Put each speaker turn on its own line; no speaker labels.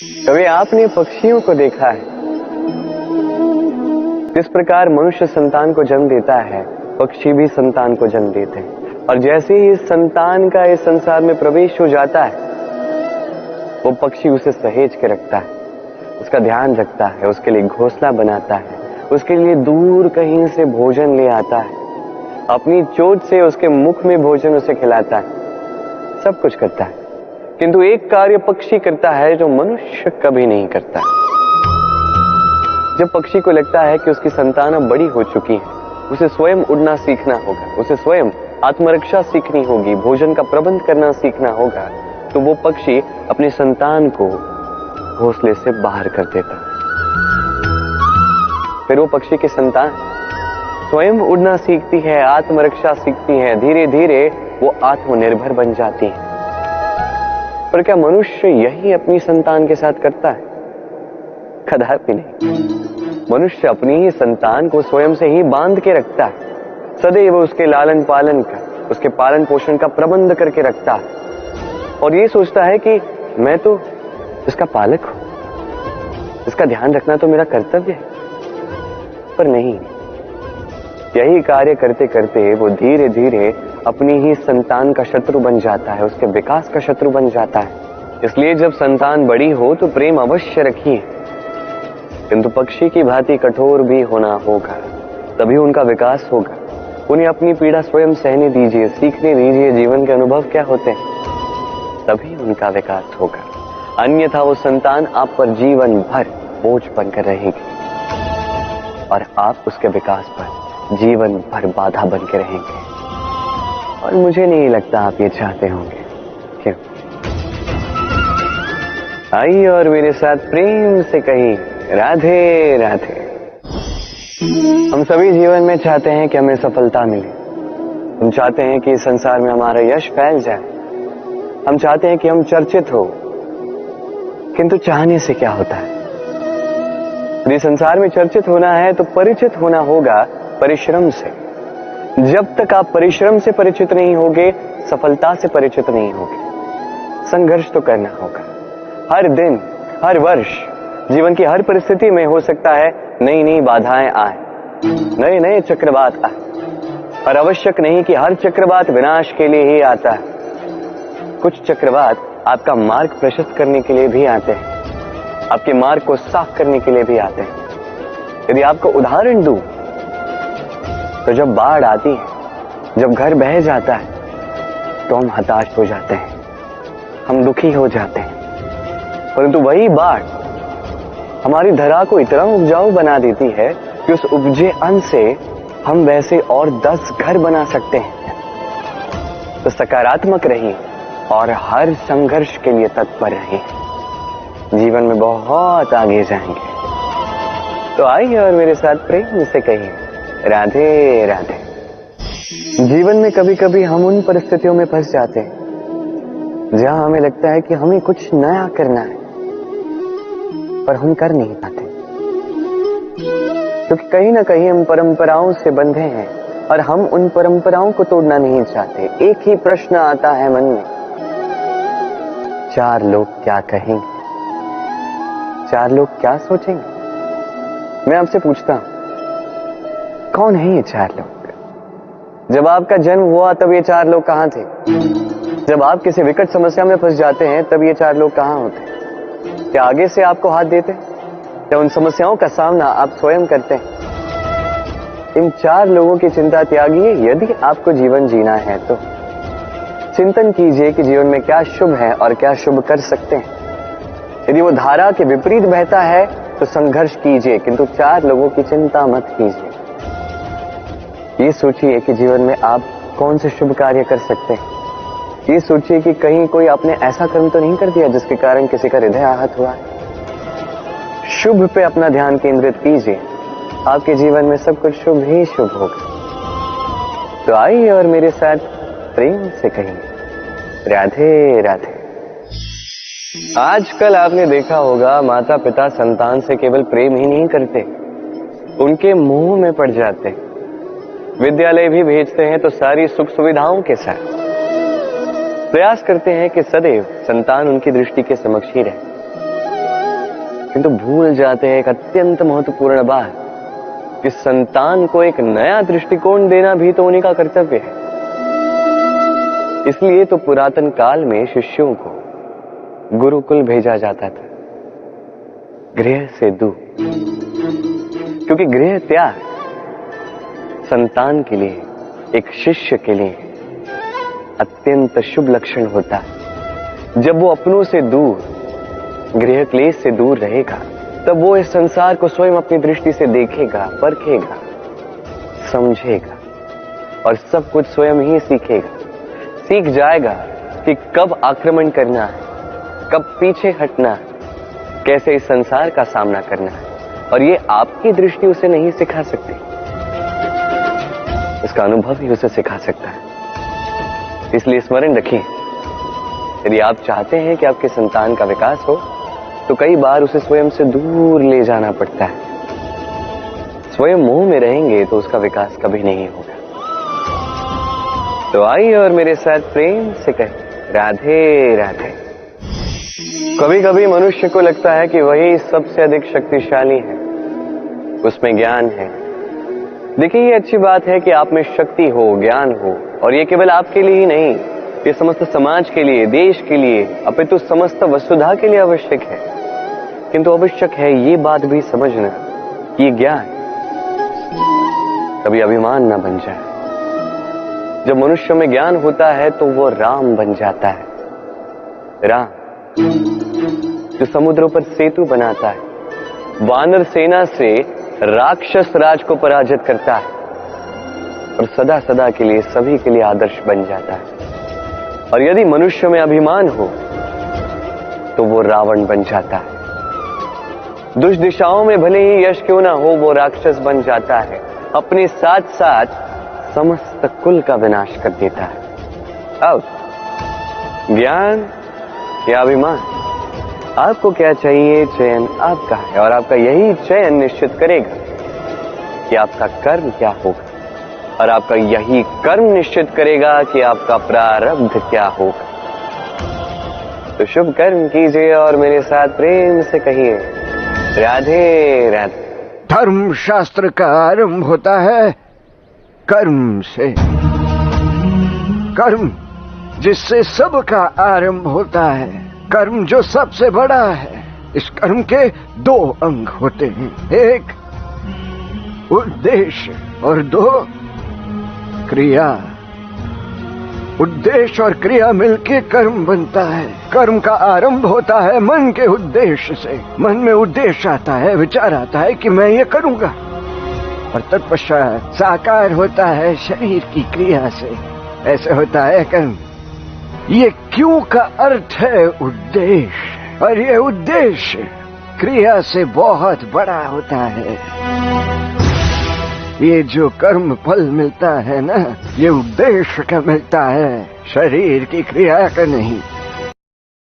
कभी आपने पक्षियों को देखा है? जिस प्रकार मनुष्य संतान को जन्म देता है, पक्षी भी संतान को जन्म देते हैं। और जैसे ही इस संतान का इस संसार में प्रवेश हो जाता है, वो पक्षी उसे सहेज के रखता है, उसका ध्यान रखता है, उसके लिए घोंसला बनाता है, उसके लिए दूर कहीं से भोजन ले आता है, अपनी चोंच से उसके मुख में भोजन उसे खिलाता है, सब कुछ करता है। किंतु एक कार्य पक्षी करता है जो मनुष्य कभी नहीं करता। जब पक्षी को लगता है कि उसकी संतान अब बड़ी हो चुकी है, उसे स्वयं उड़ना सीखना होगा, उसे स्वयं आत्मरक्षा सीखनी होगी, भोजन का प्रबंध करना सीखना होगा, तो वो पक्षी अपनी संतान को घोंसले से बाहर कर देता है। फिर वो पक्षी की संतान स्वयं उड़ना सीखती है, आत्मरक्षा सीखती है, धीरे धीरे वो आत्मनिर्भर बन जाती है। पर क्या मनुष्य यही अपनी संतान के साथ करता है? कदापि नहीं। मनुष्य अपनी ही संतान को स्वयं से ही बांध के रखता है, सदैव उसके लालन पालन का, उसके पालन पोषण का प्रबंध करके रखता है और ये सोचता है कि मैं तो इसका पालक हूं, इसका ध्यान रखना तो मेरा कर्तव्य है। पर नहीं, यही कार्य करते करते वो धीरे धीरे अपनी ही संतान का शत्रु बन जाता है, उसके विकास का शत्रु बन जाता है। इसलिए जब संतान बड़ी हो तो प्रेम अवश्य रखिए, किंतु पक्षी की भांति कठोर भी होना होगा, तभी उनका विकास होगा। उन्हें अपनी पीड़ा स्वयं सहने दीजिए, सीखने दीजिए जीवन के अनुभव क्या होते हैं, तभी उनका विकास होगा। अन्यथा वो संतान आप पर जीवन भर बोझ बनकर रहेगी और आप उसके विकास पर जीवन भर बाधा बन के रहेंगे। और मुझे नहीं लगता आप ये चाहते होंगे। क्यों? आइए और मेरे साथ प्रेम से कहिए, राधे राधे। हम सभी जीवन में चाहते हैं कि हमें सफलता मिले, हम चाहते हैं कि इस संसार में हमारा यश फैल जाए, हम चाहते हैं कि हम चर्चित हो। किंतु चाहने से क्या होता है? यदि संसार में चर्चित होना है तो परिचित होना होगा परिश्रम से। जब तक आप परिश्रम से परिचित नहीं होगे, सफलता से परिचित नहीं होगे। संघर्ष तो करना होगा। हर दिन, हर वर्ष, जीवन की हर परिस्थिति में हो सकता है नई नई बाधाएं आए, नए नए चक्रवात आए। और आवश्यक नहीं कि हर चक्रवात विनाश के लिए ही आता है। कुछ चक्रवात आपका मार्ग प्रशस्त करने के लिए भी आते हैं, आपके मार्ग को साफ करने के लिए भी आते हैं। यदि आपको उदाहरण दूं तो जब बाढ़ आती है, जब घर बह जाता है, तो हम हताश हो जाते हैं, हम दुखी हो जाते हैं। परंतु वही बाढ़ हमारी धरा को इतना उपजाऊ बना देती है कि उस उपजे अन्न से हम वैसे और 10 घर बना सकते हैं। तो सकारात्मक रहिए और हर संघर्ष के लिए तत्पर रहिए, जीवन में बहुत आगे जाएंगे। तो आइए और मेरे साथ प्रेम से कहिए, राधे राधे। जीवन में कभी कभी हम उन परिस्थितियों में फंस जाते हैं जहां हमें लगता है कि हमें कुछ नया करना है, पर हम कर नहीं पाते, क्योंकि कहीं ना कहीं हम परंपराओं से बंधे हैं और हम उन परंपराओं को तोड़ना नहीं चाहते। एक ही प्रश्न आता है मन में, 4 लोग क्या कहेंगे, 4 लोग क्या सोचेंगे। मैं आपसे पूछता हूं, कौन है ये 4 लोग? जब आपका जन्म हुआ तब ये 4 लोग कहां थे? जब आप किसी विकट समस्या में फंस जाते हैं तब ये 4 लोग कहां होते? क्या आगे से आपको हाथ देते? या उन समस्याओं का सामना आप स्वयं करते हैं? इन 4 लोगों की चिंता त्यागिए। यदि आपको जीवन जीना है तो चिंतन कीजिए कि जीवन में क्या शुभ है और क्या शुभ कर सकते हैं। यदि वो धारा के विपरीत बहता है तो संघर्ष कीजिए, किंतु 4 लोगों की चिंता मत कीजिए। ये सोचिए कि जीवन में आप कौन से शुभ कार्य कर सकते हैं। ये सोचिए कि कहीं कोई आपने ऐसा कर्म तो नहीं कर दिया जिसके कारण किसी का हृदय आहत हुआ है। शुभ पे अपना ध्यान केंद्रित कीजिए, आपके जीवन में सब कुछ शुभ ही शुभ होगा। तो आइए और मेरे साथ प्रेम से कहिए, राधे राधे। आजकल आपने देखा होगा, माता पिता संतान से केवल प्रेम ही नहीं करते, उनके मुंह में पड़ जाते हैं। विद्यालय भी भेजते हैं तो सारी सुख सुविधाओं के साथ प्रयास करते हैं कि सदैव संतान उनकी दृष्टि के समक्ष ही रहे। किंतु भूल जाते हैं एक अत्यंत महत्वपूर्ण बात कि संतान को एक नया दृष्टिकोण देना भी तो उन्हीं का कर्तव्य है। इसलिए तो पुरातन काल में शिष्यों को गुरुकुल भेजा जाता था, गृह से दूर, क्योंकि गृह त्याग संतान के लिए, एक शिष्य के लिए अत्यंत शुभ लक्षण होता है। जब वो अपनों से दूर, गृह क्लेश से दूर रहेगा, तब वो इस संसार को स्वयं अपनी दृष्टि से देखेगा, परखेगा, समझेगा और सब कुछ स्वयं ही सीखेगा। सीख जाएगा कि कब आक्रमण करना है, कब पीछे हटना है, कैसे इस संसार का सामना करना है। और ये आपकी दृष्टि उसे नहीं सिखा सकती, इसका अनुभव ही उसे सिखा सकता है। इसलिए स्मरण रखिए, यदि आप चाहते हैं कि आपके संतान का विकास हो तो कई बार उसे स्वयं से दूर ले जाना पड़ता है। स्वयं मोह में रहेंगे तो उसका विकास कभी नहीं होगा। तो आइए और मेरे साथ प्रेम से कहें राधे राधे। कभी कभी मनुष्य को लगता है कि वही सबसे अधिक शक्तिशाली है, उसमें ज्ञान है। देखिए, ये अच्छी बात है कि आप में शक्ति हो, ज्ञान हो, और ये केवल आपके लिए ही नहीं, ये समस्त समाज के लिए, देश के लिए, अपितु समस्त वसुधा के लिए आवश्यक है। किंतु आवश्यक है ये बात भी समझना कि ये ज्ञान कभी अभिमान ना बन जाए। जब मनुष्य में ज्ञान होता है तो वो राम बन जाता है। राम जो समुद्रों पर सेतु बनाता है, वानर सेना से राक्षस राज को पराजित करता है और सदा सदा के लिए सभी के लिए आदर्श बन जाता है। और यदि मनुष्य में अभिमान हो तो वो रावण बन जाता है। दुष्दिशाओं में भले ही यश क्यों ना हो, वो राक्षस बन जाता है, अपने साथ साथ समस्त कुल का विनाश कर देता है। अब ज्ञान या अभिमान, आपको क्या चाहिए, चयन आपका है, और आपका यही चयन निश्चित करेगा कि आपका कर्म क्या होगा, और आपका यही कर्म निश्चित करेगा कि आपका प्रारब्ध क्या होगा। तो शुभ कर्म कीजिए और मेरे साथ प्रेम से कहिए राधे राधे।
धर्म शास्त्र का आरंभ होता है कर्म से। कर्म जिससे सबका आरंभ होता है, कर्म जो सबसे बड़ा है। इस कर्म के दो अंग होते हैं, एक उद्देश्य और दो क्रिया। उद्देश्य और क्रिया मिलके कर्म बनता है। कर्म का आरंभ होता है मन के उद्देश्य से। मन में उद्देश्य आता है, विचार आता है कि मैं ये करूंगा, और तत्पश्चात साकार होता है शरीर की क्रिया से। ऐसे होता है कर्म। ये क्यों का अर्थ है उद्देश्य, और ये उद्देश्य क्रिया से बहुत बड़ा होता है। ये जो कर्म फल मिलता है ना, ये उद्देश्य का मिलता है, शरीर की क्रिया का नहीं।